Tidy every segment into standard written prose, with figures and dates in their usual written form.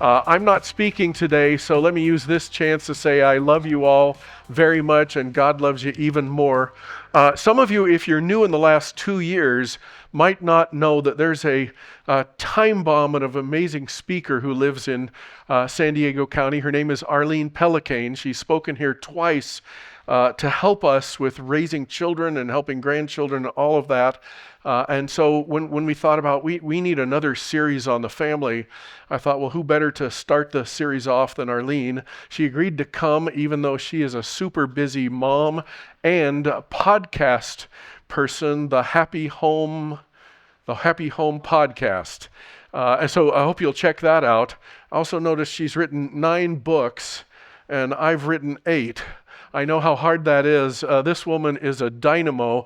I'm not speaking today, so let me use this chance to say I love you all very much, and God loves you even more. Some of you, if you're new in the last 2 years, might not know that there's a time bomb of an amazing speaker who lives in San Diego County. Her name is Arlene Pellicane. She's spoken here twice to help us with raising children and helping grandchildren, all of that. And so when we thought about we need another series on the family, I thought, well, who better to start the series off than Arlene? She agreed to come, even though she is a super busy mom and a podcast person, the Happy Home podcast. And so I hope you'll check that out. I also noticed she's written 9 books, and I've written 8. I know how hard that is. This woman is a dynamo,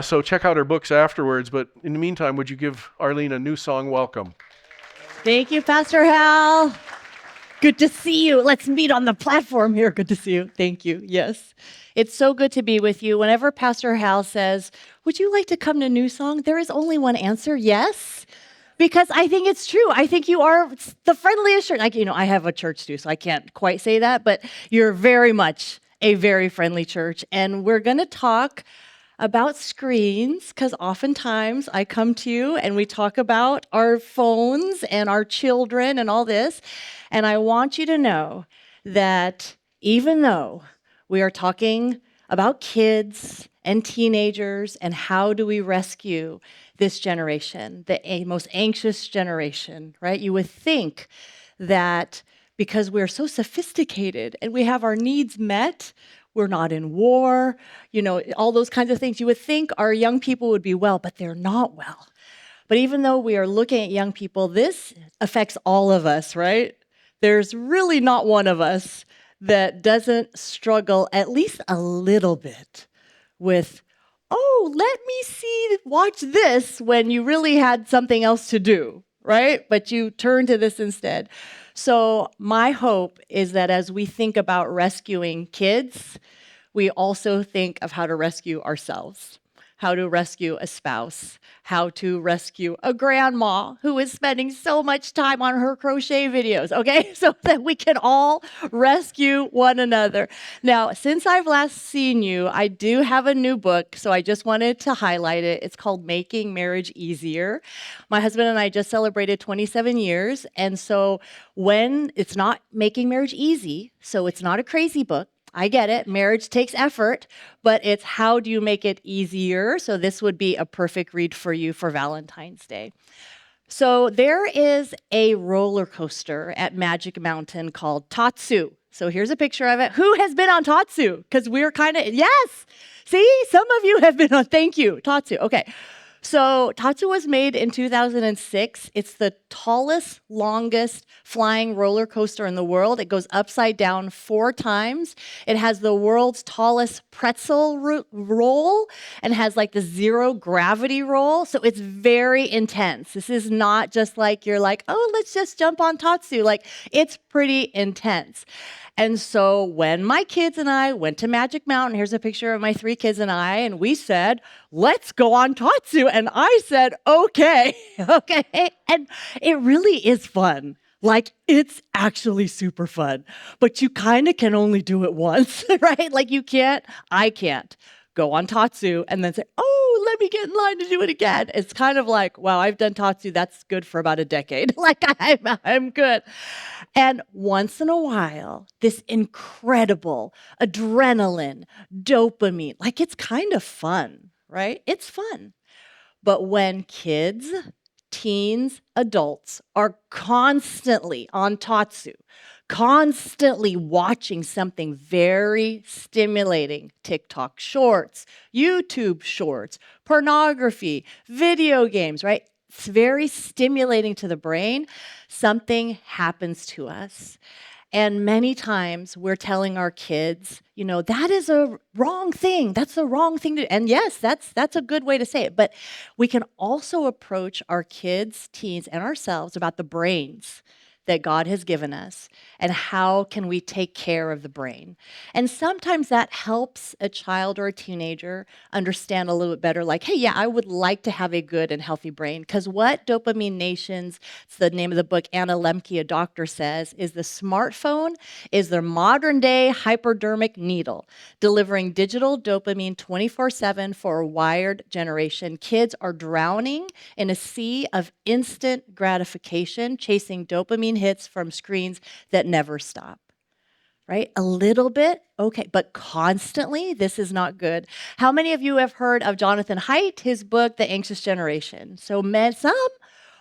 so check out her books afterwards. But in the meantime, would you give Arlene a new song welcome? Thank you, Pastor Hal. Good to see you. Let's meet on the platform here. Good to see you. Thank you. Yes. It's so good to be with you. Whenever Pastor Hal says, would you like to come to New Song? There is only one answer, yes. Because I think it's true. I think you are the friendliest church. I have a church too, so I can't quite say that, but you're very much a very friendly church. And we're going to talk about screens, because oftentimes I come to you and we talk about our phones and our children and all this. And I want you to know that even though we are talking about kids and teenagers and how do we rescue this generation, the most anxious generation, right? You would think that because we're so sophisticated and we have our needs met, we're not in war, all those kinds of things. You would think our young people would be well, but they're not well. But even though we are looking at young people, this affects all of us, right? There's really not one of us that doesn't struggle at least a little bit with, oh, let me watch this when you really had something else to do, right? But you turn to this instead. So my hope is that as we think about rescuing kids, we also think of how to rescue ourselves, how to rescue a spouse, how to rescue a grandma who is spending so much time on her crochet videos, okay? So that we can all rescue one another. Now, since I've last seen you, I do have a new book, so I just wanted to highlight it. It's called Making Marriage Easier. My husband and I just celebrated 27 years, and so when it's not making marriage easy, so it's not a crazy book, I get it. Marriage takes effort, but it's how do you make it easier? So this would be a perfect read for you for Valentine's Day. So there is a roller coaster at Magic Mountain called Tatsu. So here's a picture of it. Who has been on Tatsu? Because we're yes. See, some of you have been on. Thank you, Tatsu. Okay. So Tatsu was made in 2006. It's the tallest, longest flying roller coaster in the world. It goes upside down 4 times. It has the world's tallest pretzel roll and has like the 0 gravity roll. So it's very intense. This is not just like you're like, oh, let's just jump on Tatsu. Like, it's pretty intense. And so when my kids and I went to Magic Mountain, here's a picture of my 3 kids and I, and we said, let's go on Tatsu. And I said, okay, okay. And it really is fun. Like, it's actually super fun. But you kind of can only do it once, right? Like, I can't go on Tatsu and then say, oh, let me get in line to do it again. It's kind of like, wow, I've done Tatsu. That's good for about a decade. Like, I'm good. And once in a while, this incredible adrenaline, dopamine, like, it's kind of fun, right? It's fun. But when kids, teens, adults are constantly on Tatsu, constantly watching something very stimulating, TikTok shorts, YouTube shorts, pornography, video games, right? It's very stimulating to the brain. Something happens to us. And many times we're telling our kids, that is a wrong thing. That's the wrong thing to do. And yes, that's a good way to say it. But we can also approach our kids, teens, and ourselves about the brains that God has given us and how can we take care of the brain. And sometimes that helps a child or a teenager understand a little bit better, like, hey, yeah, I would like to have a good and healthy brain. Because what Dopamine Nations, it's the name of the book, Anna Lemke, a doctor, says, is the smartphone is their modern day hypodermic needle, delivering digital dopamine 24/7 for a wired generation. Kids are drowning in a sea of instant gratification, chasing dopamine hits from screens that never stop. Right? A little bit, okay, but constantly, this is not good. How many of you have heard of Jonathan Haidt, his book, The Anxious Generation? So, some.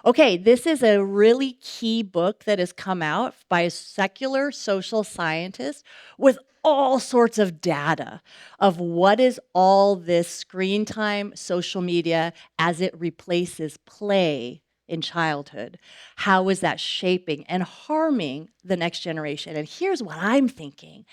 Okay, this is a really key book that has come out by a secular social scientist with all sorts of data of what is all this screen time, social media, as it replaces play in childhood. How is that shaping and harming the next generation? And here's what I'm thinking.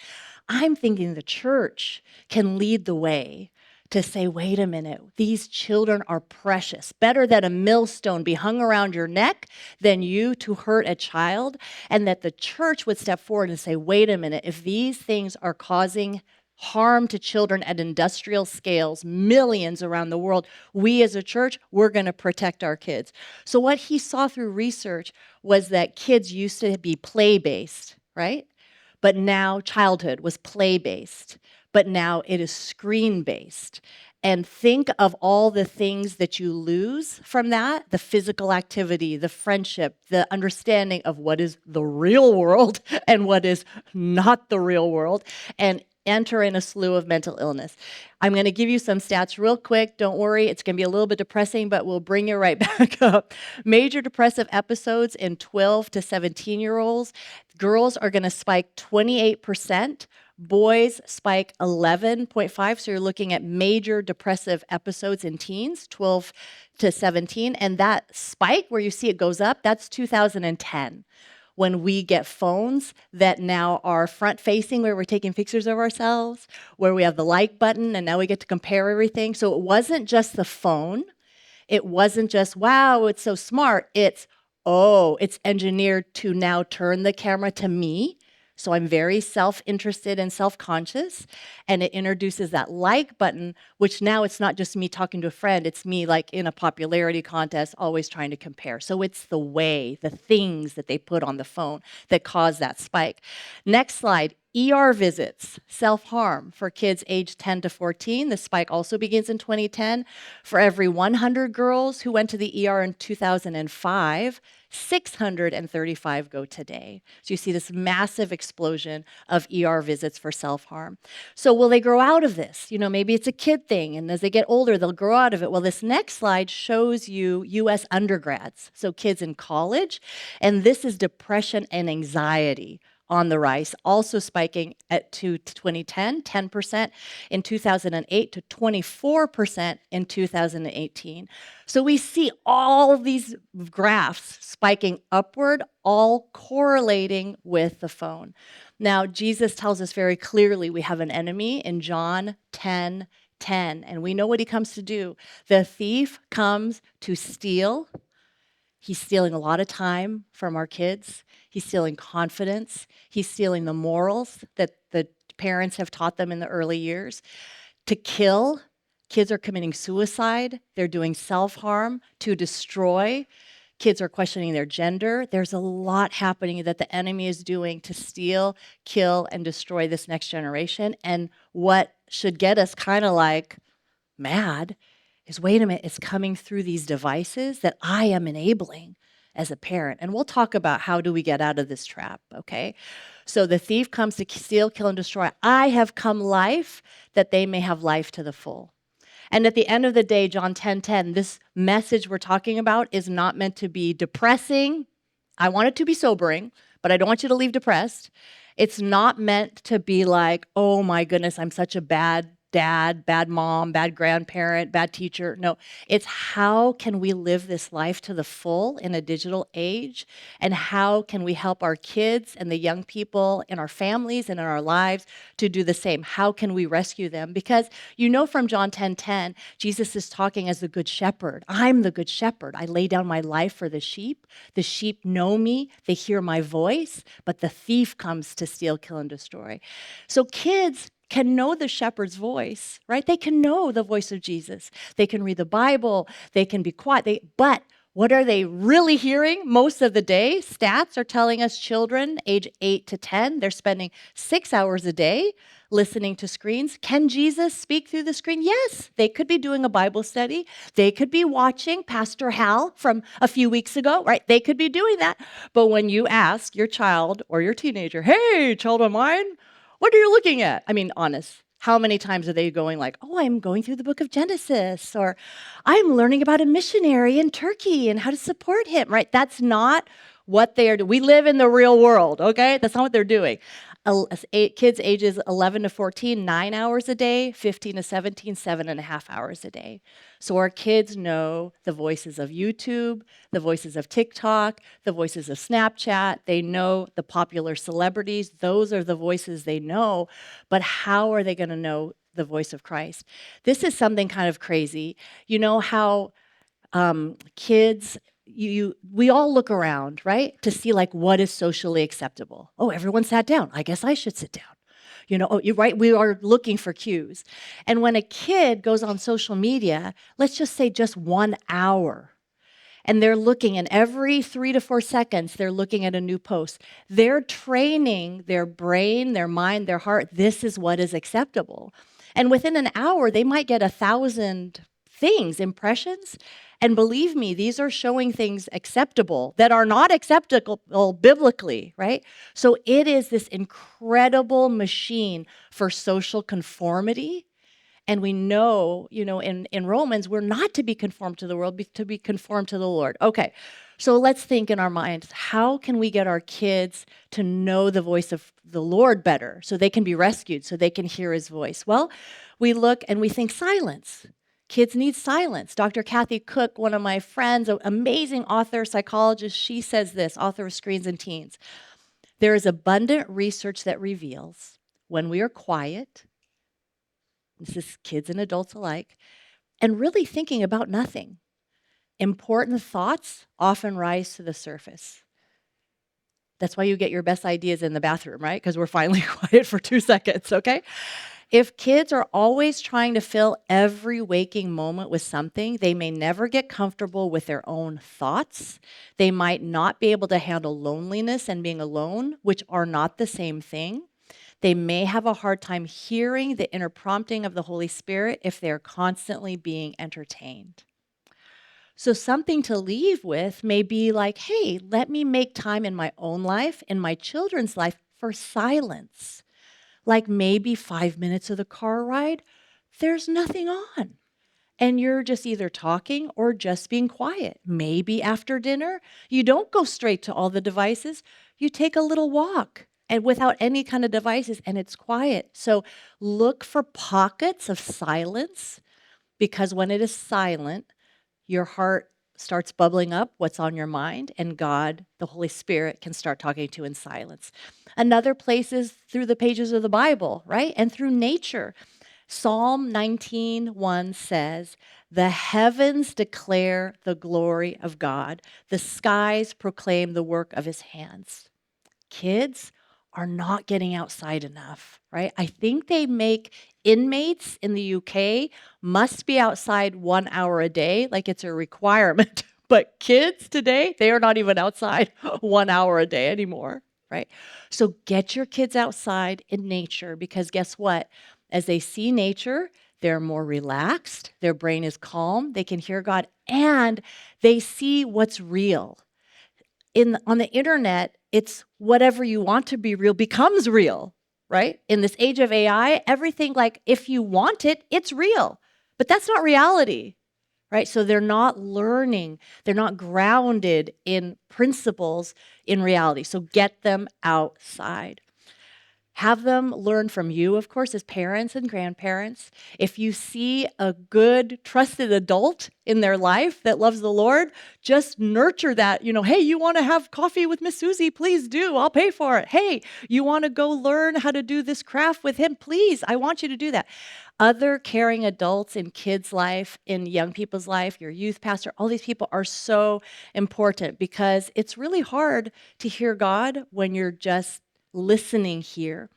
I'm thinking the church can lead the way to say, wait a minute, these children are precious. Better that a millstone be hung around your neck than you to hurt a child. And that the church would step forward and say, wait a minute, if these things are causing harm to children at industrial scales, millions around the world, we as a church, we're going to protect our kids. So what he saw through research was that kids used to be play-based, right? But now childhood was play-based, but now it is screen-based. And think of all the things that you lose from that, the physical activity, the friendship, the understanding of what is the real world and what is not the real world, and enter in a slew of mental illness. I'm going to give you some stats real quick. Don't worry, it's going to be a little bit depressing, but we'll bring you right back up. Major depressive episodes in 12 to 17-year-olds. Girls are going to spike 28%. Boys spike 11.5. So you're looking at major depressive episodes in teens, 12 to 17. And that spike where you see it goes up, that's 2010. When we get phones that now are front-facing, where we're taking pictures of ourselves, where we have the like button, and now we get to compare everything. So it wasn't just the phone. It wasn't just, wow, it's so smart. It's, oh, it's engineered to now turn the camera to me. So I'm very self-interested and self-conscious, and it introduces that like button, which now it's not just me talking to a friend, it's me like in a popularity contest, always trying to compare. So it's the way, the things that they put on the phone that cause that spike. Next slide. ER visits, self-harm for kids aged 10 to 14. The spike also begins in 2010. For every 100 girls who went to the ER in 2005, 635 go today. So you see this massive explosion of ER visits for self-harm. So will they grow out of this? You know, maybe it's a kid thing, and as they get older, they'll grow out of it. Well, this next slide shows you US undergrads, so kids in college, and this is depression and anxiety on the rise, also spiking at 2010, 10% in 2008 to 24% in 2018. So we see all of these graphs spiking upward, all correlating with the phone. Now, Jesus tells us very clearly we have an enemy in John 10:10, and we know what he comes to do. The thief comes to steal. He's stealing a lot of time from our kids. He's stealing confidence. He's stealing the morals that the parents have taught them in the early years. To kill, kids are committing suicide. They're doing self-harm. To destroy, kids are questioning their gender. There's a lot happening that the enemy is doing to steal, kill, and destroy this next generation. And what should get us kind of like mad is, wait a minute, it's coming through these devices that I am enabling as a parent. And we'll talk about how do we get out of this trap, okay? So the thief comes to steal, kill, and destroy. I have come life that they may have life to the full. And at the end of the day, John 10:10, this message we're talking about is not meant to be depressing. I want it to be sobering, but I don't want you to leave depressed. It's not meant to be like, oh my goodness, I'm such a bad dad, bad mom, bad grandparent, bad teacher. No, it's how can we live this life to the full in a digital age? And how can we help our kids and the young people in our families and in our lives to do the same? How can we rescue them? Because you know from John 10:10, Jesus is talking as the good shepherd. I'm the good shepherd. I lay down my life for the sheep. The sheep know me. They hear my voice, but the thief comes to steal, kill, and destroy. So kids can know the shepherd's voice, right? They can know the voice of Jesus. They can read the Bible. They can be quiet. But what are they really hearing most of the day? Stats are telling us children age 8 to 10, they're spending 6 hours a day listening to screens. Can Jesus speak through the screen? Yes, they could be doing a Bible study. They could be watching Pastor Hal from a few weeks ago, right? They could be doing that. But when you ask your child or your teenager, hey, child of mine, what are you looking at? I mean, honest. How many times are they going like, oh, I'm going through the book of Genesis, or I'm learning about a missionary in Turkey and how to support him, right? That's not what they are doing. We live in the real world, okay? That's not what they're doing. Kids ages 11 to 14, 9 hours a day, 15 to 17, 7.5 hours a day. So our kids know the voices of YouTube, the voices of TikTok, the voices of Snapchat. They know the popular celebrities. Those are the voices they know. But how are they going to know the voice of Christ? This is something kind of crazy. You know how kids, we all look around, right, to see like what is socially acceptable. Oh, everyone sat down. I guess I should sit down. You know, oh, you're right. We are looking for cues. And when a kid goes on social media, let's just say just 1 hour, and they're looking, and every 3 to 4 seconds, they're looking at a new post. They're training their brain, their mind, their heart. This is what is acceptable. And within an hour, they might get 1,000 things, impressions. And believe me, these are showing things acceptable that are not acceptable biblically, right? So it is this incredible machine for social conformity. And we know, in Romans, we're not to be conformed to the world, to be conformed to the Lord. Okay, so let's think in our minds, how can we get our kids to know the voice of the Lord better so they can be rescued, so they can hear his voice? Well, we look and we think silence. Kids need silence. Dr. Kathy Cook, one of my friends, an amazing author, psychologist, she says this, author of Screens and Teens. There is abundant research that reveals when we are quiet, this is kids and adults alike, and really thinking about nothing, important thoughts often rise to the surface. That's why you get your best ideas in the bathroom, right? Because we're finally quiet for 2 seconds, okay? If kids are always trying to fill every waking moment with something, they may never get comfortable with their own thoughts. They might not be able to handle loneliness and being alone, which are not the same thing. They may have a hard time hearing the inner prompting of the Holy Spirit if they're constantly being entertained. So something to leave with may be like, hey, let me make time in my own life, in my children's life, for silence. Like maybe 5 minutes of the car ride, there's nothing on. And you're just either talking or just being quiet. Maybe after dinner, you don't go straight to all the devices. You take a little walk and without any kind of devices, and it's quiet. So look for pockets of silence, because when it is silent, your heart starts bubbling up what's on your mind, and God, the Holy Spirit, can start talking to you in silence. Another place is through the pages of the Bible, right? And through nature. Psalm 19:1 says, "The heavens declare the glory of God. The skies proclaim the work of his hands." Kids are not getting outside enough, right? I think they make inmates in the UK must be outside 1 hour a day, like it's a requirement. But kids today, they are not even outside 1 hour a day anymore, right? So get your kids outside in nature, because guess what? As they see nature, they're more relaxed, their brain is calm, they can hear God, and they see what's real. On the internet, it's whatever you want to be real becomes real, right? In this age of AI, everything, like, if you want it, it's real. But that's not reality, right? So they're not learning, they're not grounded in principles in reality. So get them outside. Have them learn from you, of course, as parents and grandparents. If you see a good, trusted adult in their life that loves the Lord, just nurture that. Hey, you want to have coffee with Miss Susie? Please do. I'll pay for it. Hey, you want to go learn how to do this craft with him? Please, I want you to do that. Other caring adults in kids' life, in young people's life, your youth pastor, all these people are so important because it's really hard to hear God when you're just listening here.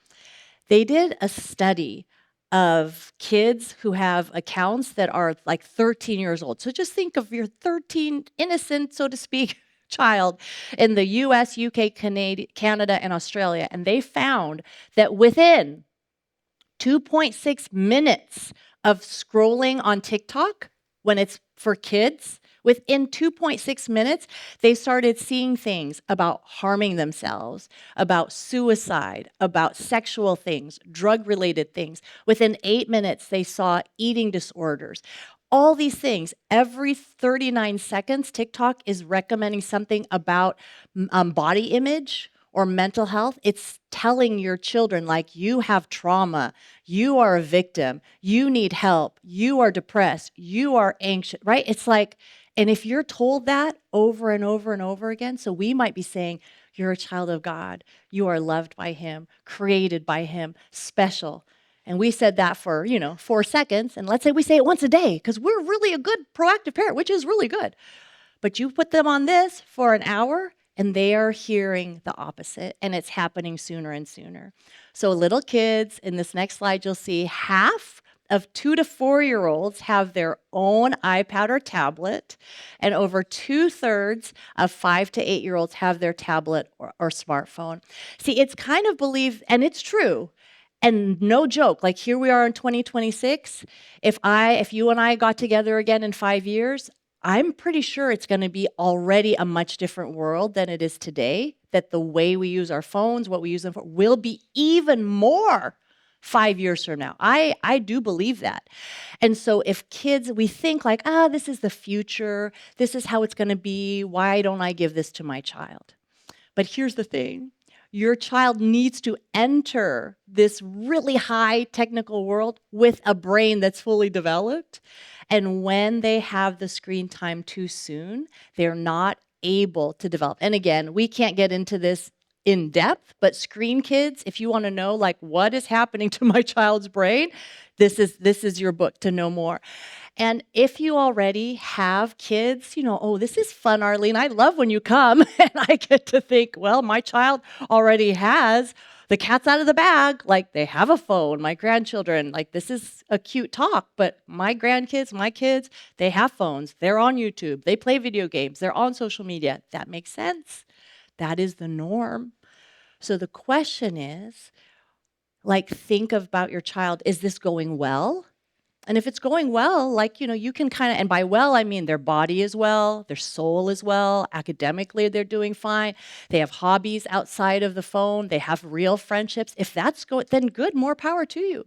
They did a study of kids who have accounts that are like 13 years old. So just think of your 13 innocent, so to speak, child in the US, UK, Canada, and Australia. And they found that within 2.6 minutes of scrolling on TikTok, when it's for kids, within 2.6 minutes, they started seeing things about harming themselves, about suicide, about sexual things, drug-related things. Within 8 minutes, they saw eating disorders. All these things, every 39 seconds, TikTok is recommending something about body image or mental health. It's telling your children, like, you have trauma, you are a victim, you need help, you are depressed, you are anxious, right? It's like, and if you're told that over and over and over again, so we might be saying, you're a child of God, you are loved by him, created by him, special. And we said that for, 4 seconds. And let's say we say it once a day because we're really a good proactive parent, which is really good. But you put them on this for an hour and they are hearing the opposite, and it's happening sooner and sooner. So little kids, in this next slide, you'll see half of 2 to 4-year-olds have their own iPad or tablet, and over 2/3 of 5 to 8-year-olds have their tablet or smartphone. See, it's kind of believed, and it's true, and no joke, like here we are in 2026, if you and I got together again in 5 years, I'm pretty sure it's going to be already a much different world than it is today, that the way we use our phones, what we use them for, will be even more 5 years from now. I do believe that. And so if kids, we think like, this is the future, this is how it's going to be, why don't I give this to my child? But here's the thing. Your child needs to enter this really high technical world with a brain that's fully developed. And when they have the screen time too soon, they're not able to develop. And again, we can't get into this in depth, but screen kids, if you want to know like what is happening to my child's brain, this is your book to know more. And if you already have kids, this is fun, Arlene. I love when you come and I get to think, well, my child already has the cat's out of the bag. Like they have a phone, my grandchildren, like this is a cute talk, but my grandkids, my kids, they have phones. They're on YouTube. They play video games. They're on social media. That makes sense. That is the norm. So the question is, like, think about your child. Is this going well? And if it's going well, like, you can kind of, and by well, I mean their body is well, their soul is well, academically they're doing fine, they have hobbies outside of the phone, they have real friendships. If that's good, then good, more power to you.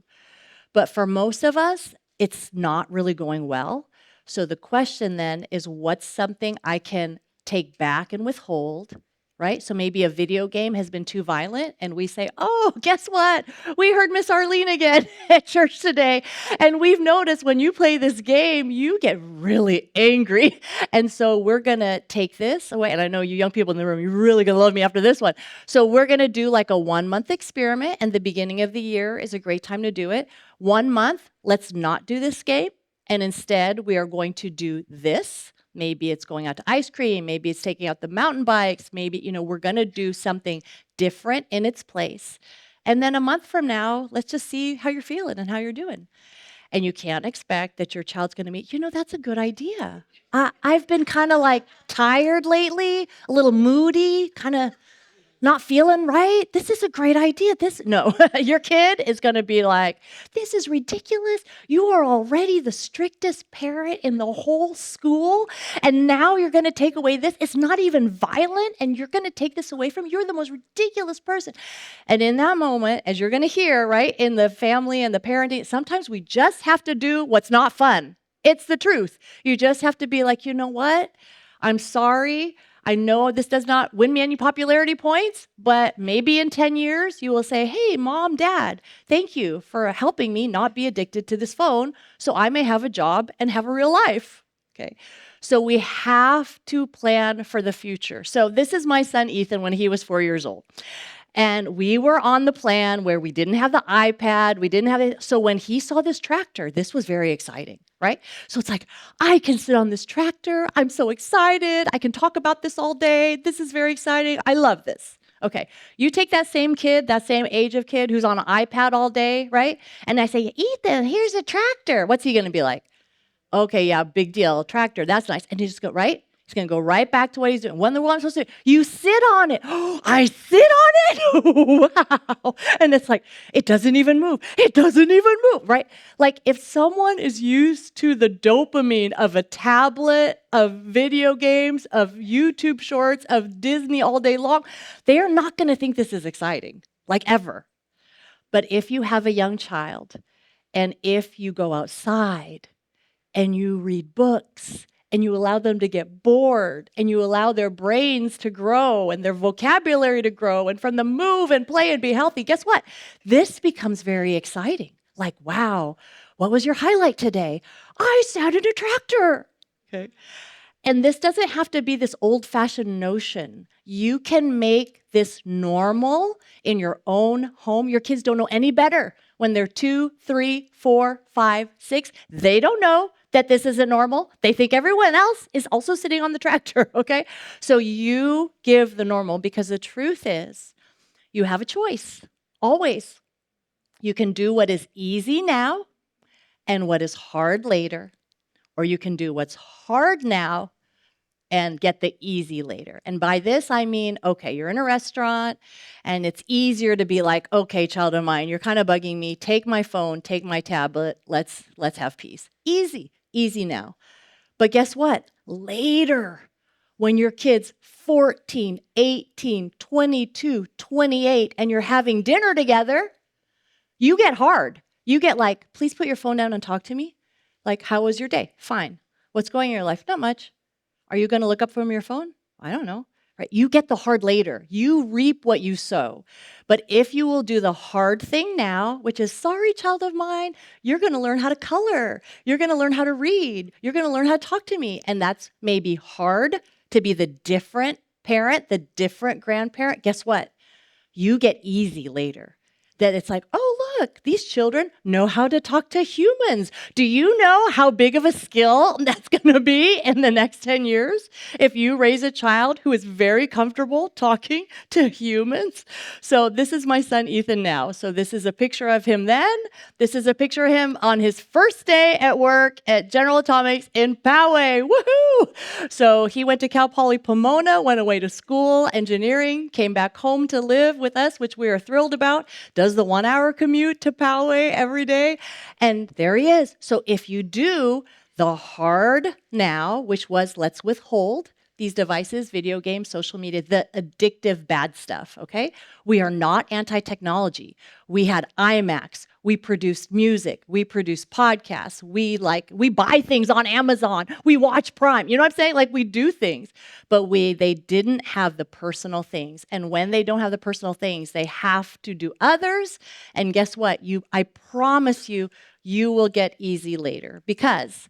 But for most of us, it's not really going well. So the question then is, what's something I can take back and withhold? Right? So maybe a video game has been too violent and we say, oh, guess what? We heard Miss Arlene again at church today. And we've noticed when you play this game, you get really angry. And so we're going to take this away. And I know you young people in the room, you're really going to love me after this one. So we're going to do like a 1-month experiment. And the beginning of the year is a great time to do it. 1 month, let's not do this game. And instead, we are going to do this. Maybe it's going out to ice cream. Maybe it's taking out the mountain bikes. Maybe, we're going to do something different in its place. And then a month from now, let's just see how you're feeling and how you're doing. And you can't expect that your child's going to meet, that's a good idea. I've been kind of like tired lately, a little moody, kind of not feeling right. This is a great idea. No, your kid is going to be like, this is ridiculous. You are already the strictest parent in the whole school. And now you're going to take away this. It's not even violent. And you're going to take this away from me. You're the most ridiculous person. And in that moment, as you're going to hear, right, in the family and the parenting, sometimes we just have to do what's not fun. It's the truth. You just have to be like, you know what? I'm sorry. I know this does not win me any popularity points, but maybe in 10 years you will say, hey, mom, dad, thank you for helping me not be addicted to this phone so I may have a job and have a real life. Okay. So we have to plan for the future. So this is my son, Ethan, when he was 4 years old. And we were on the plan where we didn't have the iPad, we didn't have it. So when he saw this tractor, this was very exciting, right? So it's like, I can sit on this tractor. I'm so excited. I can talk about this all day. This is very exciting. I love this. Okay, you take that same kid, that same age of kid who's on an iPad all day, right? And I say, Ethan, here's a tractor. What's he going to be like? Okay, yeah, big deal. Tractor, that's nice. And he just go, right? He's going to go right back to what he's doing. What I'm supposed to do? You sit on it. Oh, I sit on it? Wow. And it's like, it doesn't even move. It doesn't even move, right? Like if someone is used to the dopamine of a tablet, of video games, of YouTube shorts, of Disney all day long, they are not going to think this is exciting, like ever. But if you have a young child, and if you go outside, and you read books, and you allow them to get bored, and you allow their brains to grow and their vocabulary to grow, and from them move and play and be healthy, guess what? This becomes very exciting. Like, wow, what was your highlight today? I sat in a tractor. Okay. And this doesn't have to be this old-fashioned notion. You can make this normal in your own home. Your kids don't know any better when they're 2, 3, 4, 5, 6. They don't know that this isn't normal. They think everyone else is also sitting on the tractor, okay? So you give the normal because the truth is you have a choice, always. You can do what is easy now and what is hard later, or you can do what's hard now and get the easy later. And by this, I mean, okay, you're in a restaurant and it's easier to be like, okay, child of mine, you're kind of bugging me. Take my phone, take my tablet. Let's have peace. Easy now. But guess what? Later, when your kid's 14, 18, 22, 28, and you're having dinner together, you get hard. You get like, please put your phone down and talk to me. Like, how was your day? Fine. What's going on in your life? Not much. Are you going to look up from your phone? I don't know. Right? You get the hard later. You reap what you sow. But if you will do the hard thing now, which is, sorry, child of mine, you're going to learn how to color. You're going to learn how to read. You're going to learn how to talk to me. And that's maybe hard to be the different parent, the different grandparent. Guess what? You get easy later. That it's like, oh, look, these children know how to talk to humans. Do you know how big of a skill that's going to be in the next 10 years if you raise a child who is very comfortable talking to humans? So this is my son, Ethan, now. So this is a picture of him then. This is a picture of him on his first day at work at General Atomics in Poway. Woohoo! So he went to Cal Poly Pomona, went away to school, engineering, came back home to live with us, which we are thrilled about. Does the 1-hour commute to Poway every day. And there he is. So if you do the hard now, which was let's withhold these devices, video games, social media, the addictive bad stuff, okay? We are not anti-technology. We had iMacs. We produced music. We produced podcasts. We buy things on Amazon. We watch Prime. You know what I'm saying? Like we do things, but they didn't have the personal things. And when they don't have the personal things, they have to do others. And guess what? I promise you, you will get easy later. Because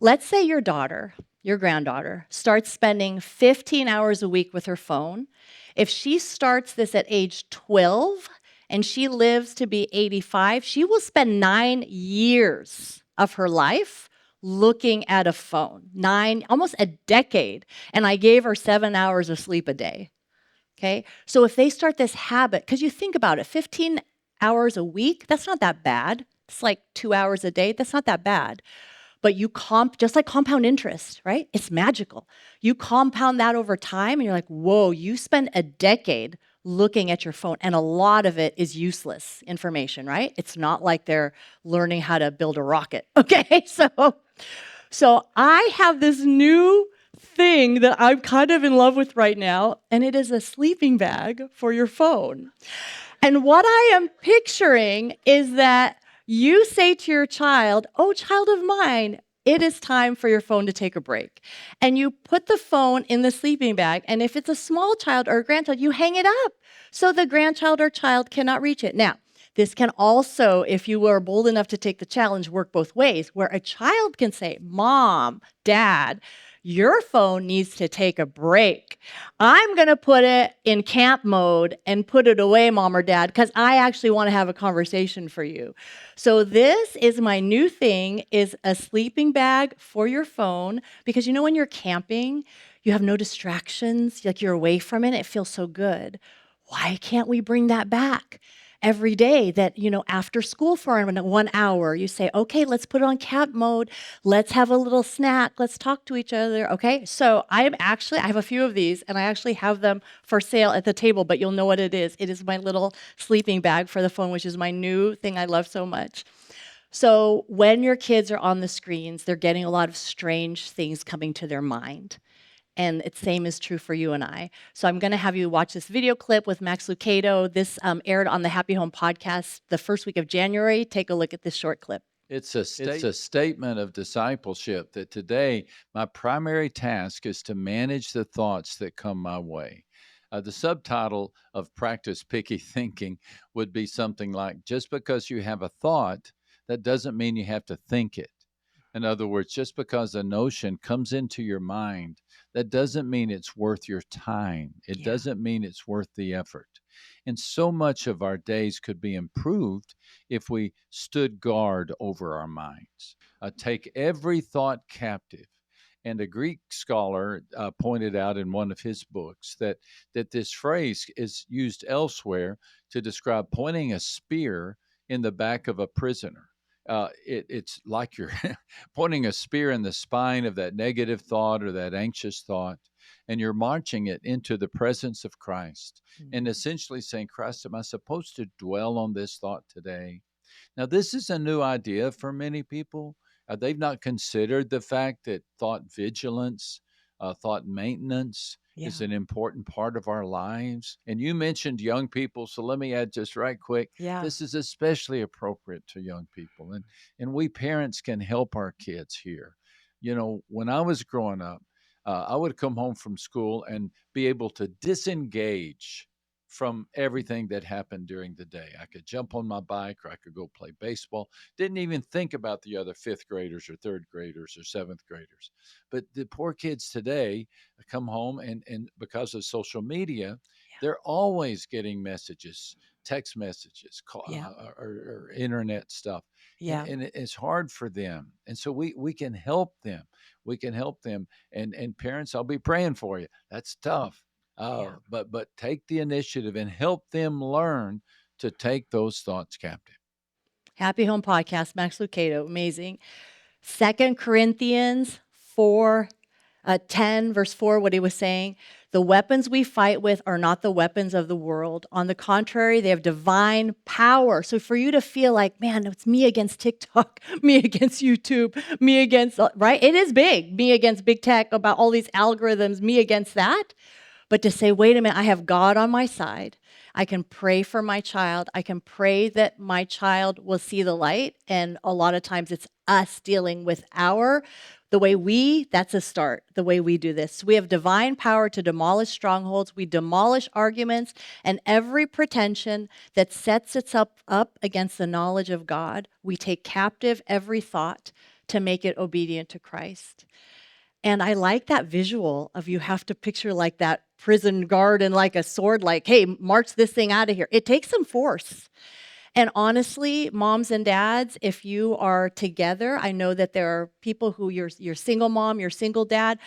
let's say your daughter, your granddaughter, starts spending 15 hours a week with her phone. If she starts this at age 12 and she lives to be 85, she will spend 9 years of her life looking at a phone. 9, almost a decade. And I gave her 7 hours of sleep a day. Okay? So if they start this habit, because you think about it, 15 hours a week, that's not that bad. It's like 2 hours a day. That's not that bad. But you just like compound interest, right? It's magical. You compound that over time and you're like, whoa, you spend a decade looking at your phone and a lot of it is useless information, right? It's not like they're learning how to build a rocket, okay? So I have this new thing that I'm kind of in love with right now, and it is a sleeping bag for your phone. And what I am picturing is that you say to your child, oh, child of mine, it is time for your phone to take a break. And you put the phone in the sleeping bag, and if it's a small child or a grandchild, you hang it up so the grandchild or child cannot reach it. Now, this can also, if you were bold enough to take the challenge, work both ways, where a child can say, Mom, Dad, your phone needs to take a break. I'm going to put it in camp mode and put it away, Mom or Dad, because I actually want to have a conversation for you. So this is my new thing, is a sleeping bag for your phone, because you know when you're camping, you have no distractions, like you're away from it, it feels so good. Why can't we bring that back? Every day that, after school for 1 hour, you say, okay, let's put it on camp mode. Let's have a little snack. Let's talk to each other. Okay. So I have a few of these and I actually have them for sale at the table, but you'll know what it is. It is my little sleeping bag for the phone, which is my new thing I love so much. So when your kids are on the screens, they're getting a lot of strange things coming to their mind. And the same is true for you and I. So I'm going to have you watch this video clip with Max Lucado. This aired on the Happy Home podcast the first week of January. Take a look at this short clip. It's a statement of discipleship that today my primary task is to manage the thoughts that come my way. The subtitle of Practice Picky Thinking would be something like, just because you have a thought, that doesn't mean you have to think it. In other words, just because a notion comes into your mind, that doesn't mean it's worth your time. It doesn't mean it's worth the effort. And so much of our days could be improved if we stood guard over our minds. Take every thought captive. And a Greek scholar pointed out in one of his books that this phrase is used elsewhere to describe pointing a spear in the back of a prisoner. It's like you're pointing a spear in the spine of that negative thought or that anxious thought, and you're marching it into the presence of Christ and essentially saying, Christ, am I supposed to dwell on this thought today? Now, this is a new idea for many people. They've not considered the fact that thought vigilance, thought maintenance is an important part of our lives. And you mentioned young people, so let me add just right quick. This is especially appropriate to young people. And we parents can help our kids here. When I was growing up, I would come home from school and be able to disengage from everything that happened during the day. I could jump on my bike or I could go play baseball. Didn't even think about the other fifth graders or third graders or seventh graders. But the poor kids today come home and because of social media, they're always getting messages, text messages, or internet stuff. And it's hard for them. And so we can help them. We can help them. And parents, I'll be praying for you. That's tough. But take the initiative and help them learn to take those thoughts captive. Happy Home Podcast, Max Lucado, amazing. 2 Corinthians 4, 10, verse 4, what he was saying, the weapons we fight with are not the weapons of the world. On the contrary, they have divine power. So for you to feel like, man, it's me against TikTok, me against YouTube, me against, right? It is big, me against big tech about all these algorithms, me against that. But to say, wait a minute, I have God on my side. I can pray for my child. I can pray that my child will see the light. And a lot of times it's us dealing with that's a start, the way we do this. We have divine power to demolish strongholds. We demolish arguments and every pretension that sets itself up against the knowledge of God. We take captive every thought to make it obedient to Christ. And I like that visual of you have to picture like that prison guard and like a sword, like, hey, march this thing out of here. It takes some force. And honestly, moms and dads, if you are together, I know that there are people who you're single mom, you're single dad,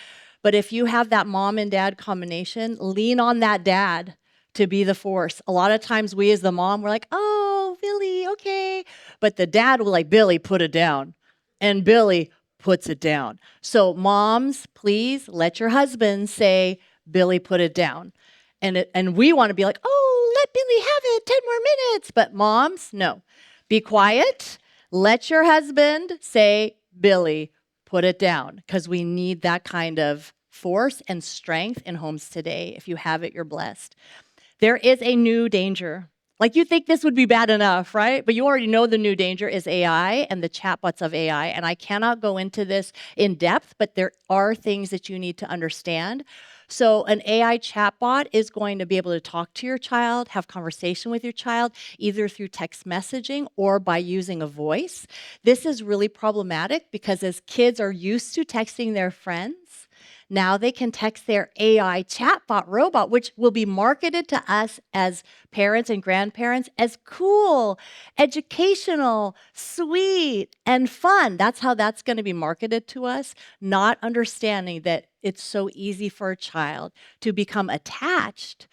but if you have that mom and dad combination, lean on that dad to be the force. A lot of times we as the mom, we're like, oh, Billy, okay. But the dad will like, Billy, put it down. And Billy puts it down. So moms, please let your husband say, Billy, put it down. And we want to be like, oh, let Billy have it, 10 more minutes. But moms, no. Be quiet. Let your husband say, Billy, put it down. Because we need that kind of force and strength in homes today. If you have it, you're blessed. There is a new danger. Like you think this would be bad enough, right? But you already know the new danger is AI and the chatbots of AI. And I cannot go into this in depth, but there are things that you need to understand. So an AI chatbot is going to be able to talk to your child, have conversation with your child, either through text messaging or by using a voice. This is really problematic because as kids are used to texting their friends, now they can text their AI chatbot robot, which will be marketed to us as parents and grandparents as cool, educational, sweet, and fun. That's how that's going to be marketed to us, not understanding that it's so easy for a child to become attached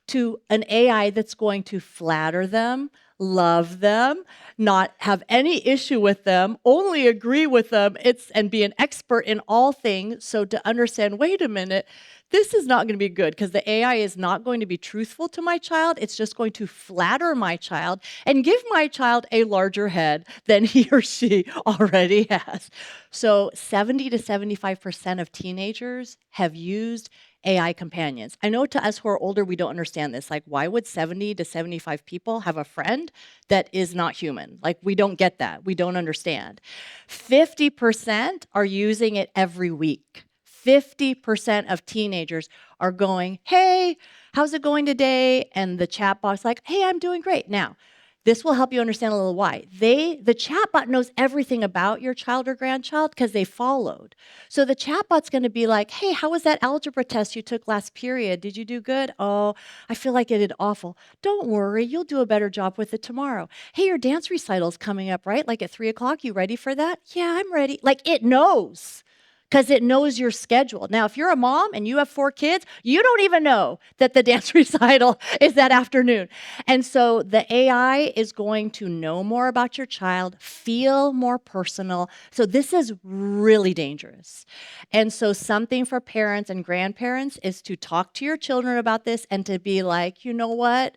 to an AI that's going to flatter them, love them, not have any issue with them, only agree with them, and be an expert in all things. So to understand, wait a minute, this is not going to be good because the AI is not going to be truthful to my child. It's just going to flatter my child and give my child a larger head than he or she already has. So 70 to 75% of teenagers have used AI companions. I know to us who are older, we don't understand this. Like, why would 70 to 75 people have a friend that is not human? Like, we don't get that. We don't understand. 50% are using it every week. 50% of teenagers are going, hey, how's it going today? And the chatbot's like, hey, I'm doing great. Now, this will help you understand a little why. The chatbot knows everything about your child or grandchild because they followed. So the chatbot's going to be like, hey, how was that algebra test you took last period? Did you do good? Oh, I feel like I did awful. Don't worry, you'll do a better job with it tomorrow. Hey, your dance recital's coming up, right? Like at 3:00, you ready for that? Yeah, I'm ready. Like it knows. Because it knows your schedule. Now, if you're a mom and you have 4 kids, you don't even know that the dance recital is that afternoon. And so the AI is going to know more about your child, feel more personal. So this is really dangerous. And so something for parents and grandparents is to talk to your children about this and to be like, you know what?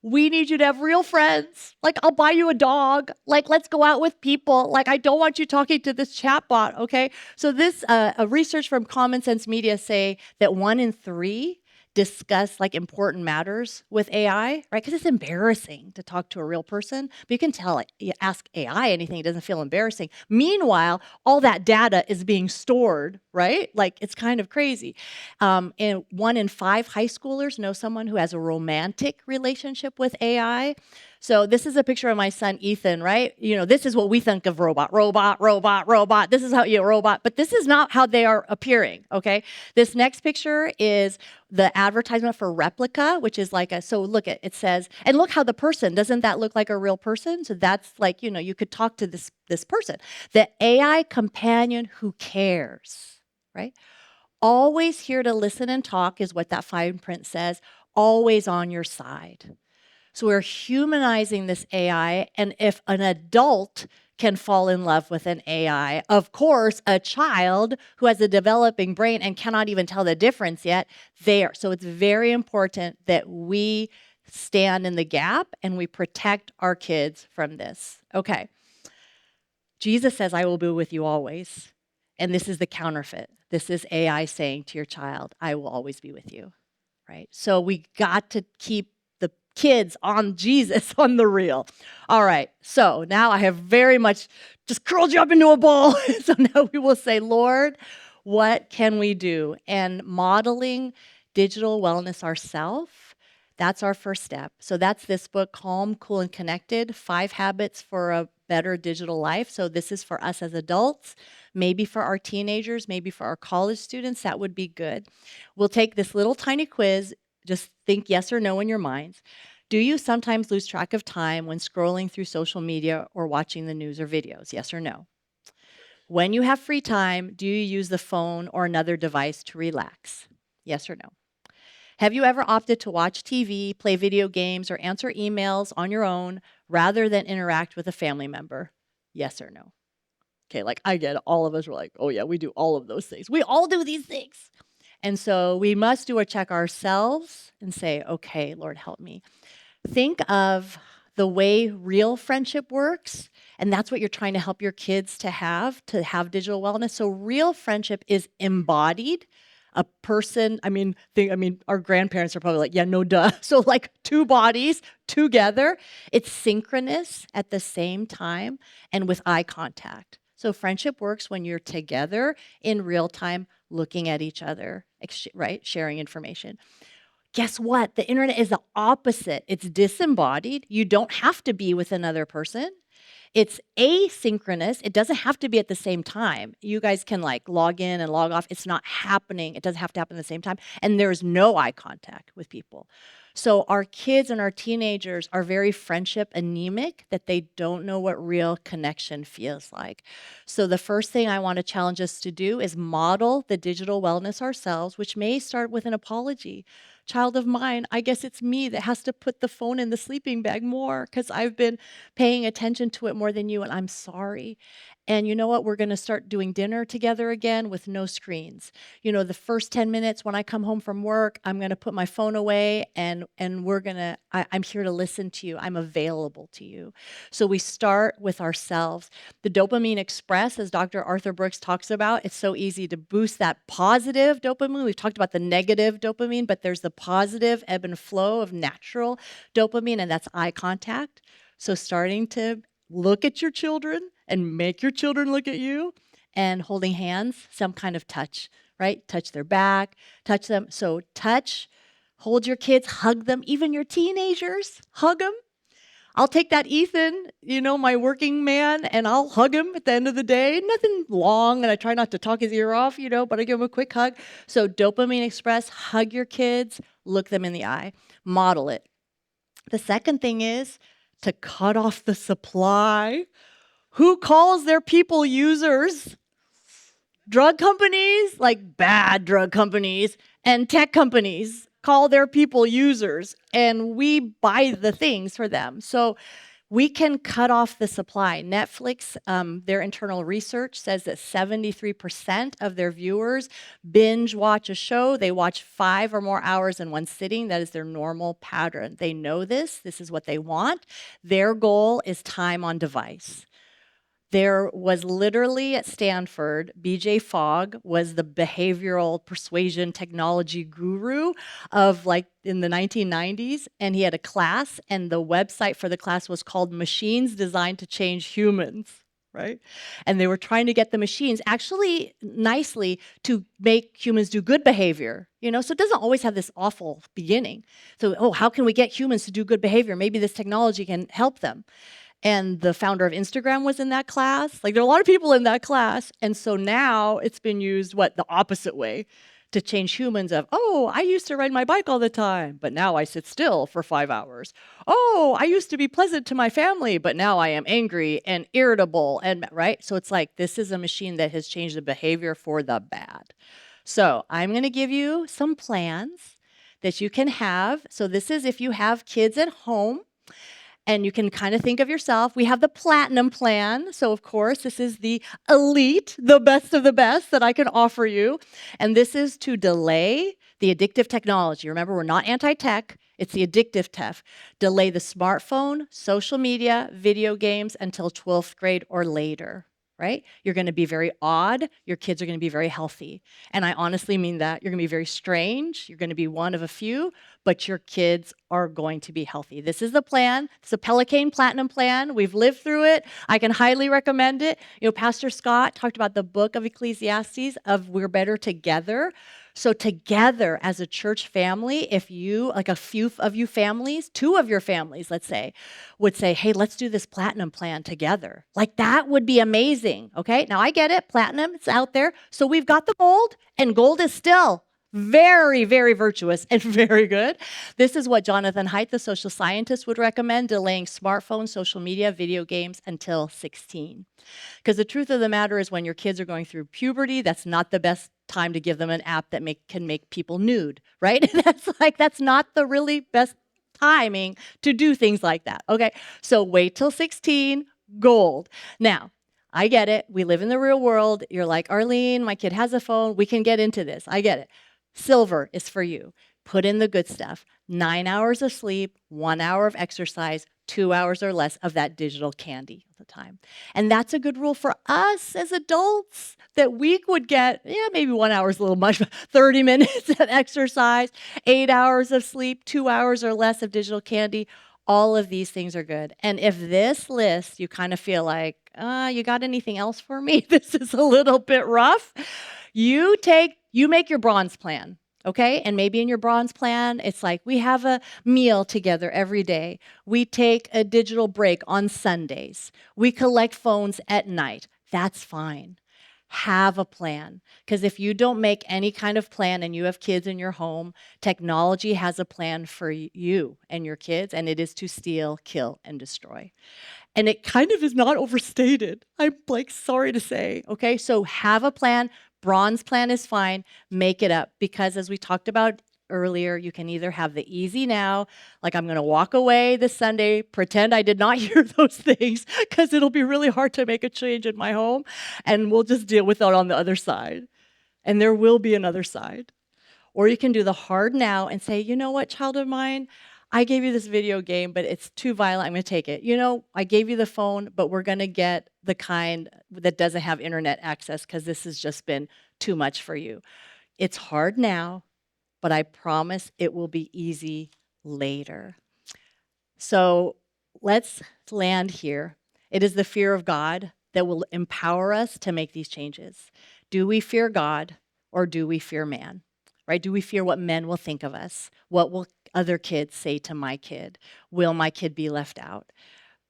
We need you to have real friends. Like, I'll buy you a dog. Like, let's go out with people. Like, I don't want you talking to this chatbot, okay? So this, a research from Common Sense Media say that 1 in 3 discuss like important matters with AI, right? Because it's embarrassing to talk to a real person. But you can tell, like, you ask AI anything, it doesn't feel embarrassing. Meanwhile, all that data is being stored, right? Like, it's kind of crazy. And 1 in 5 high schoolers know someone who has a romantic relationship with AI. So this is a picture of my son, Ethan, right? You know, this is what we think of robot, robot, robot, robot. This is how you robot, but this is not how they are appearing, okay? This next picture is the advertisement for Replica, which is like so look at, it says, and look how the person, doesn't that look like a real person? So that's like, you know, you could talk to this person. The AI companion who cares, right? Always here to listen and talk is what that fine print says, always on your side. So we're humanizing this AI, and if an adult can fall in love with an AI, of course, a child who has a developing brain and cannot even tell the difference yet, there. So it's very important that we stand in the gap and we protect our kids from this. Okay. Jesus says, I will be with you always. And this is the counterfeit. This is AI saying to your child, I will always be with you, right? So we got to keep the kids on Jesus, on the real. All right, so now I have very much just curled you up into a ball. So now we will say, Lord, what can we do? And modeling digital wellness ourselves, that's our first step. So that's this book, Calm, Cool, and Connected, 5 Habits for a Better Digital Life. So this is for us as adults, maybe for our teenagers, maybe for our college students, that would be good. We'll take this little tiny quiz, just think yes or no in your minds. Do you sometimes lose track of time when scrolling through social media or watching the news or videos? Yes or no? When you have free time, do you use the phone or another device to relax? Yes or no? Have you ever opted to watch TV, play video games, or answer emails on your own rather than interact with a family member? Yes or no? Okay, like I get it. All of us were like, oh yeah, we do all of those things. We all do these things. And so we must do a check ourselves and say, okay, Lord, help me. Think of the way real friendship works, and that's what you're trying to help your kids to have digital wellness. So real friendship is embodied a person, our grandparents are probably like, yeah, no duh. So like two bodies together, it's synchronous at the same time and with eye contact. So friendship works when you're together in real time, looking at each other, right? Sharing information. Guess what? The internet is the opposite. It's disembodied. You don't have to be with another person. It's asynchronous. It doesn't have to be at the same time. You guys can like log in and log off. It's not happening. It doesn't have to happen at the same time. And there's no eye contact with people. So our kids and our teenagers are very friendship anemic, that they don't know what real connection feels like. So the first thing I want to challenge us to do is model the digital wellness ourselves, which may start with an apology. Child of mine, I guess it's me that has to put the phone in the sleeping bag more because I've been paying attention to it more than you, and I'm sorry. And you know what? We're going to start doing dinner together again with no screens. The first 10 minutes when I come home from work, I'm going to put my phone away and I'm here to listen to you. I'm available to you. So we start with ourselves. The dopamine express, as Dr. Arthur Brooks talks about, it's so easy to boost that positive dopamine. We've talked about the negative dopamine, but there's the positive ebb and flow of natural dopamine, and that's eye contact. So starting to look at your children and make your children look at you, and holding hands, some kind of touch, right? Touch their back, touch them. So touch, hold your kids, hug them, even your teenagers, hug them. I'll take that Ethan, my working man, and I'll hug him at the end of the day. Nothing long, and I try not to talk his ear off, but I give him a quick hug. So dopamine express, hug your kids, look them in the eye, model it. The second thing is to cut off the supply. Who calls their people users? Drug companies, like bad drug companies, and tech companies call their people users, and we buy the things for them. So we can cut off the supply. Netflix, their internal research says that 73% of their viewers binge watch a show. They watch 5 or more hours in one sitting. That is their normal pattern. They know this. This is what they want. Their goal is time on device. There was literally at Stanford, BJ Fogg was the behavioral persuasion technology guru of like in the 1990s. And he had a class, and the website for the class was called Machines Designed to Change Humans, right? And they were trying to get the machines actually nicely to make humans do good behavior, so it doesn't always have this awful beginning. So, how can we get humans to do good behavior? Maybe this technology can help them. And the founder of Instagram was in that class. Like, there are a lot of people in that class. And so now it's been used, the opposite way, to change humans of, I used to ride my bike all the time, but now I sit still for 5 hours. I used to be pleasant to my family, but now I am angry and irritable, and right? So it's like, this is a machine that has changed the behavior for the bad. So I'm going to give you some plans that you can have. So this is if you have kids at home, and you can kind of think of yourself. We have the platinum plan. So, of course, this is the elite, the best of the best that I can offer you. And this is to delay the addictive technology. Remember, we're not anti-tech. It's the addictive tech. Delay the smartphone, social media, video games until 12th grade or later. Right? You're going to be very odd. Your kids are going to be very healthy. And I honestly mean that. You're going to be very strange. You're going to be one of a few, but your kids are going to be healthy. This is the plan. It's a Pellicane Platinum plan. We've lived through it. I can highly recommend it. Pastor Scott talked about the book of Ecclesiastes of We're Better Together. So together as a church family, if you, like a few of you families, 2 of your families, let's say, would say, hey, let's do this platinum plan together. Like that would be amazing, okay? Now I get it, platinum, it's out there. So we've got the gold, and gold is still very, very virtuous and very good. This is what Jonathan Haidt, the social scientist, would recommend, delaying smartphones, social media, video games until 16. Because the truth of the matter is when your kids are going through puberty, that's not the best time to give them an app that can make people nude, right? That's not the really best timing to do things like that, okay? So wait till 16, gold. Now, I get it. We live in the real world. You're like, Arlene, my kid has a phone. We can get into this. I get it. Silver is for you. Put in the good stuff. 9 hours of sleep, 1 hour of exercise, 2 hours or less of that digital candy at the time. And that's a good rule for us as adults that we would get, maybe 1 hour is a little much, but 30 minutes of exercise, 8 hours of sleep, 2 hours or less of digital candy. All of these things are good. And if this list, you kind of feel like, you got anything else for me? This is a little bit rough. You make your bronze plan. Okay, and maybe in your bronze plan, it's like we have a meal together every day. We take a digital break on Sundays. We collect phones at night. That's fine. Have a plan. Because if you don't make any kind of plan and you have kids in your home, technology has a plan for you and your kids, and it is to steal, kill, and destroy. And it kind of is not overstated. I'm like sorry to say. Okay, so have a plan. Bronze plan is fine. Make it up because as we talked about earlier, you can either have the easy now, like I'm going to walk away this Sunday, pretend I did not hear those things because it'll be really hard to make a change in my home, and we'll just deal with it on the other side. And there will be another side. Or you can do the hard now and say, you know what, child of mine, I gave you this video game, but it's too violent. I'm going to take it. You know, I gave you the phone, but we're going to get the kind that doesn't have internet access because this has just been too much for you. It's hard now, but I promise it will be easy later. So let's land here. It is the fear of God that will empower us to make these changes. Do we fear God or do we fear man? Right? Do we fear what men will think of us? What will other kids say to my kid? Will my kid be left out?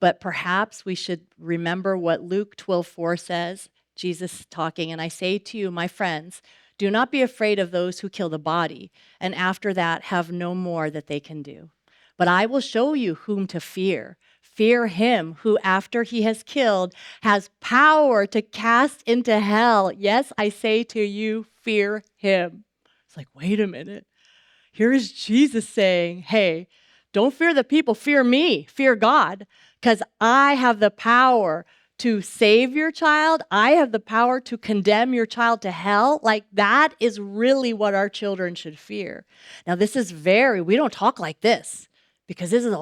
But perhaps we should remember what Luke 12:4 says, Jesus talking, and I say to you, my friends, do not be afraid of those who kill the body, and after that have no more that they can do. But I will show you whom to fear. Fear him who, after he has killed, has power to cast into hell. Yes, I say to you, fear him. It's like, wait a minute. Here is Jesus saying, hey, don't fear the people, fear me, fear God, because I have the power to save your child. I have the power to condemn your child to hell. Like that is really what our children should fear. Now, we don't talk like this because this is,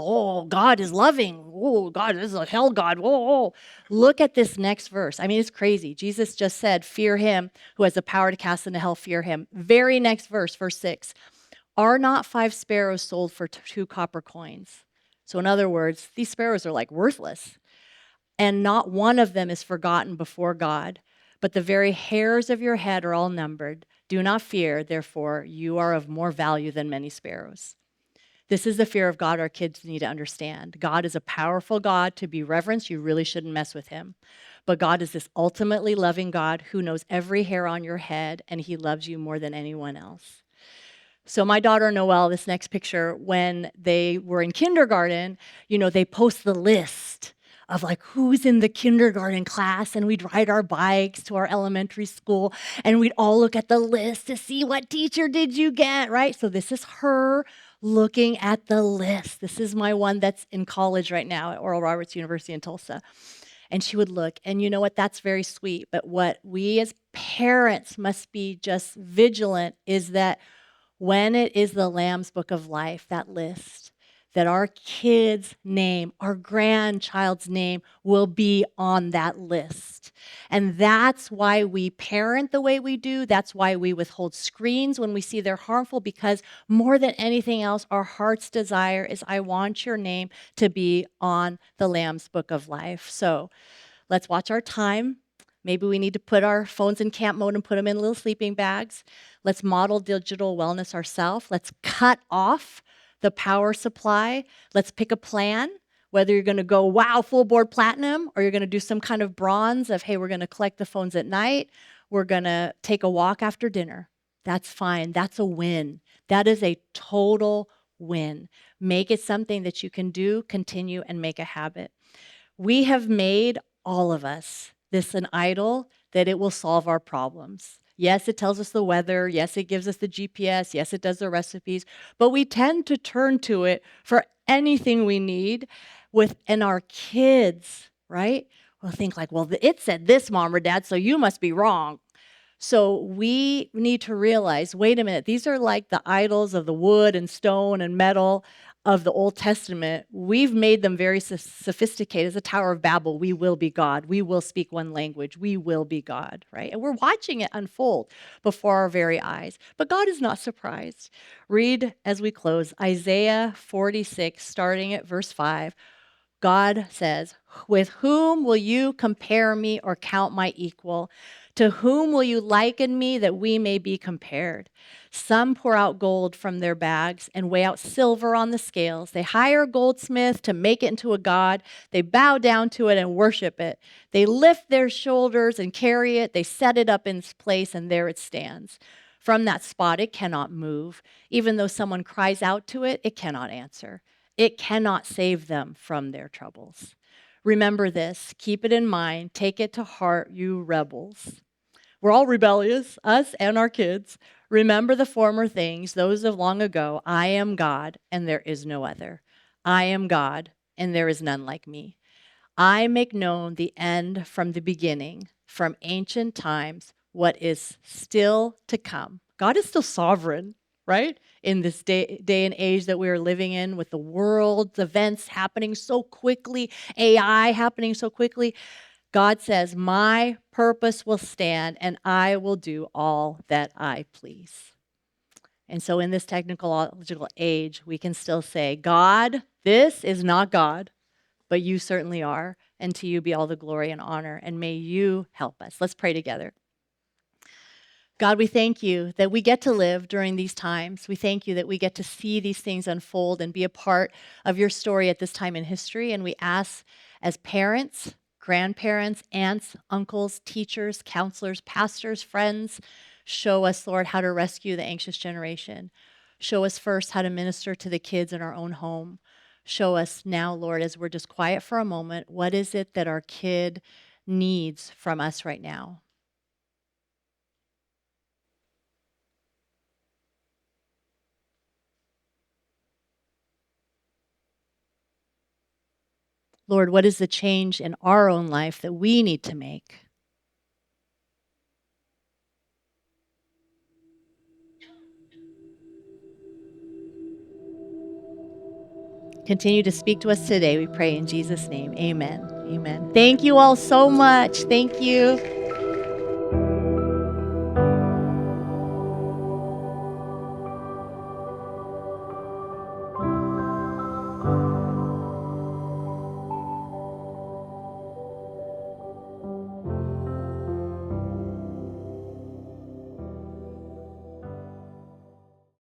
God is loving. Oh, God, this is a hell God. Oh. Look at this next verse. I mean, it's crazy. Jesus just said, fear him who has the power to cast into hell, fear him. Very next verse, verse 6. Are not 5 sparrows sold for 2 copper coins? So in other words, these sparrows are like worthless. And not one of them is forgotten before God. But the very hairs of your head are all numbered. Do not fear, therefore, you are of more value than many sparrows. This is the fear of God our kids need to understand. God is a powerful God to be reverenced. You really shouldn't mess with him. But God is this ultimately loving God who knows every hair on your head, and he loves you more than anyone else. So my daughter Noelle, this next picture, when they were in kindergarten, they post the list of like who's in the kindergarten class, and we'd ride our bikes to our elementary school, and we'd all look at the list to see what teacher did you get, right? So this is her looking at the list. This is my one that's in college right now at Oral Roberts University in Tulsa. And she would look, and you know what? That's very sweet. But what we as parents must be just vigilant is that when it is the Lamb's Book of Life, that list, that our kid's name, our grandchild's name will be on that list. And that's why we parent the way we do. That's why we withhold screens when we see they're harmful, because more than anything else, our heart's desire is, I want your name to be on the Lamb's Book of Life. So let's watch our time. Maybe we need to put our phones in camp mode and put them in little sleeping bags. Let's model digital wellness ourselves. Let's cut off the power supply. Let's pick a plan, whether you're going to go, wow, full board platinum, or you're going to do some kind of bronze of, hey, we're going to collect the phones at night. We're going to take a walk after dinner. That's fine. That's a win. That is a total win. Make it something that you can do, continue, and make a habit. We have made, all of us, this an idol that it will solve our problems. Yes, it tells us the weather. Yes, it gives us the GPS. Yes, it does the recipes. But we tend to turn to it for anything we need within our kids, right? We'll think like, well, it said this, mom or dad, so you must be wrong. So we need to realize, wait a minute, these are like the idols of the wood and stone and metal of the Old Testament. We've made them very sophisticated. As a Tower of Babel, we will be God. We will speak one language. We will be God, right? And we're watching it unfold before our very eyes. But God is not surprised. Read as we close Isaiah 46, starting at verse 5. God says, "With whom will you compare me or count my equal? To whom will you liken me that we may be compared? Some pour out gold from their bags and weigh out silver on the scales. They hire a goldsmith to make it into a god. They bow down to it and worship it. They lift their shoulders and carry it. They set it up in its place, and there it stands. From that spot, it cannot move. Even though someone cries out to it, it cannot answer. It cannot save them from their troubles. Remember this, keep it in mind, take it to heart, you rebels." We're all rebellious, us and our kids. "Remember the former things, those of long ago. I am God, and there is no other. I am God, and there is none like me. I make known the end from the beginning, from ancient times, what is still to come." God is still sovereign, right? In this day and age that we are living in, with the world's events happening so quickly, AI happening so quickly, God says, "My purpose will stand, and I will do all that I please." And so in this technological age, we can still say, "God, this is not God, but you certainly are. And to you be all the glory and honor. And may you help us." Let's pray together. God, we thank you that we get to live during these times. We thank you that we get to see these things unfold and be a part of your story at this time in history. And we ask, as parents, grandparents, aunts, uncles, teachers, counselors, pastors, friends, show us, Lord, how to rescue the anxious generation. Show us first how to minister to the kids in our own home. Show us now, Lord, as we're just quiet for a moment, what is it that our kid needs from us right now? Lord, what is the change in our own life that we need to make? Continue to speak to us today, we pray in Jesus' name. Amen. Amen. Thank you all so much. Thank you.